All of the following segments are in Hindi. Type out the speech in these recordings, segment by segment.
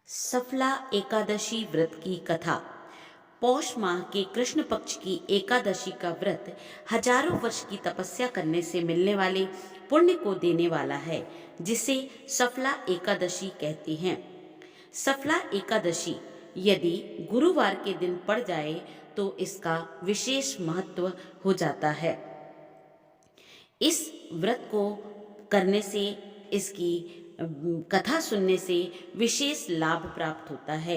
सफला एकादशी व्रत की कथा। पौष माह के कृष्ण पक्ष की एकादशी का व्रत हजारों वर्ष की तपस्या करने से मिलने वाले पुण्य को देने वाला है, जिसे सफला एकादशी कहते हैं। सफला एकादशी यदि गुरुवार के दिन पड़ जाए तो इसका विशेष महत्व हो जाता है। इस व्रत को करने से, इसकी कथा सुनने से विशेष लाभ प्राप्त होता है।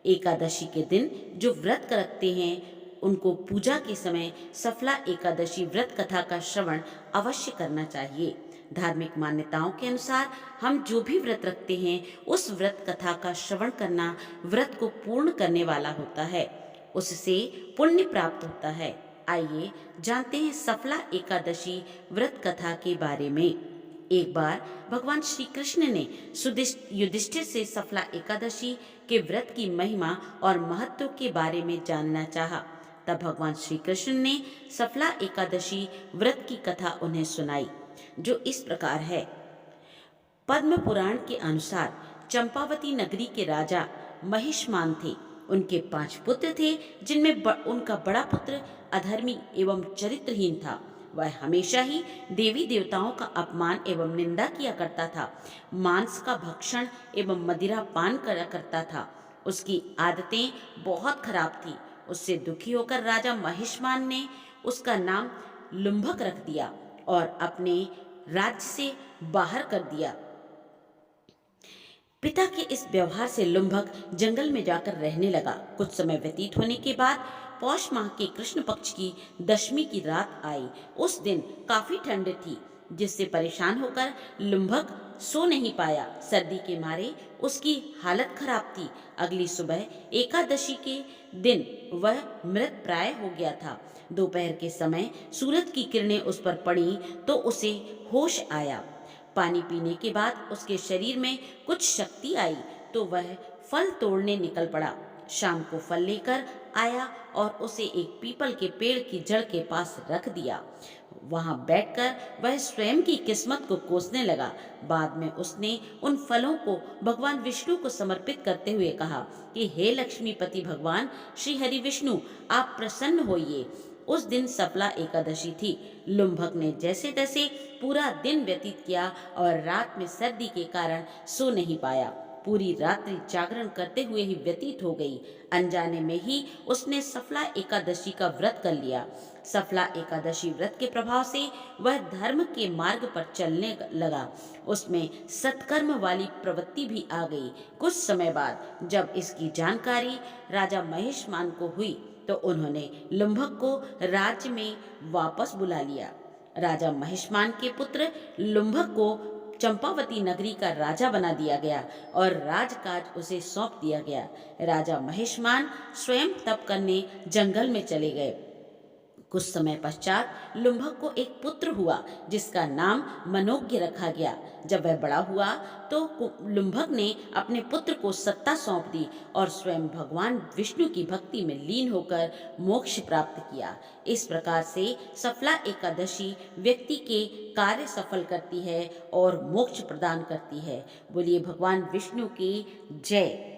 एकादशी के दिन जो व्रत रखते हैं उनको पूजा के समय सफला एकादशी व्रत कथा का श्रवण अवश्य करना चाहिए। धार्मिक मान्यताओं के अनुसार हम जो भी व्रत रखते हैं उस व्रत कथा का श्रवण करना व्रत को पूर्ण करने वाला होता है, उससे पुण्य प्राप्त होता है। आइए जानते हैं सफला एकादशी व्रत कथा के बारे में। एक बार भगवान श्री कृष्ण ने युधिष्ठिर से सफला एकादशी के व्रत की महिमा और महत्व के बारे में जानना चाहा। तब भगवान श्री कृष्ण ने सफला एकादशी व्रत की कथा उन्हें सुनाई, जो इस प्रकार है। पद्म पुराण के अनुसार चंपावती नगरी के राजा महिष्मान थे। उनके 5 पुत्र थे, जिनमें उनका बड़ा पुत्र अधर्मी एवं चरित्रहीन था। वह हमेशा ही देवी देवताओं का अपमान एवं निंदा किया करता था, मांस का भक्षण एवं मदिरा पान करा करता था। उसकी आदतें बहुत खराब थी। उससे दुखी होकर राजा महिष्मान ने उसका नाम लुम्भक रख दिया और अपने राज्य से बाहर कर दिया। पिता के इस व्यवहार से लुम्भक जंगल में जाकर रहने लगा। कुछ समय व्यतीत होने के बाद पौष माह के कृष्ण पक्ष की दशमी की रात आई। उस दिन काफी ठंड थी, जिससे परेशान होकर लुम्भक सो नहीं पाया। सर्दी के मारे उसकी हालत खराब थी। अगली सुबह एकादशी के दिन वह मृत प्राय हो गया था। दोपहर के समय सूरज की किरणें उस पर पड़ी तो उसे होश आया। पानी पीने के बाद उसके शरीर में कुछ शक्ति आई तो वह फल तोड़ने निकल पड़ा। शाम को फल लेकर आया और उसे एक पीपल के पेड़ की जड़ के पास रख दिया। वहां बैठकर वह स्वयं की किस्मत को कोसने लगा। बाद में उसने उन फलों को भगवान विष्णु को समर्पित करते हुए कहा कि हे लक्ष्मीपति भगवान श्री हरि विष्णु, आप प्रसन्न होइए। उस दिन सफला एकादशी थी। लुम्भक ने जैसे तैसे पूरा दिन व्यतीत किया और रात में सर्दी के कारण सो नहीं पाया। पूरी रात्रि जागरण करते हुए ही व्यतीत हो गई। अनजाने में ही उसने सफला एकादशी का व्रत कर लिया। सफला एकादशी व्रत के प्रभाव से वह धर्म के मार्ग पर चलने लगा। उसमें सत्कर्म वाली प्रवृत्ति भी आ गई। कुछ समय बाद जब इसकी जानकारी राजा महिष्मान को हुई तो उन्होंने लुम्भक को राज्य में वापस बुला लिया। राजा महिष्मान के पुत्र लुम्भक को चंपावती नगरी का राजा बना दिया गया और राजकाज उसे सौंप दिया गया। राजा महिष्मान स्वयं तप करने जंगल में चले गए। कुछ समय पश्चात लुम्भक को एक पुत्र हुआ, जिसका नाम मनोज्ञ रखा गया। जब वह बड़ा हुआ तो लुम्भक ने अपने पुत्र को सत्ता सौंप दी और स्वयं भगवान विष्णु की भक्ति में लीन होकर मोक्ष प्राप्त किया। इस प्रकार से सफला एकादशी व्यक्ति के कार्य सफल करती है और मोक्ष प्रदान करती है। बोलिए भगवान विष्णु की जय।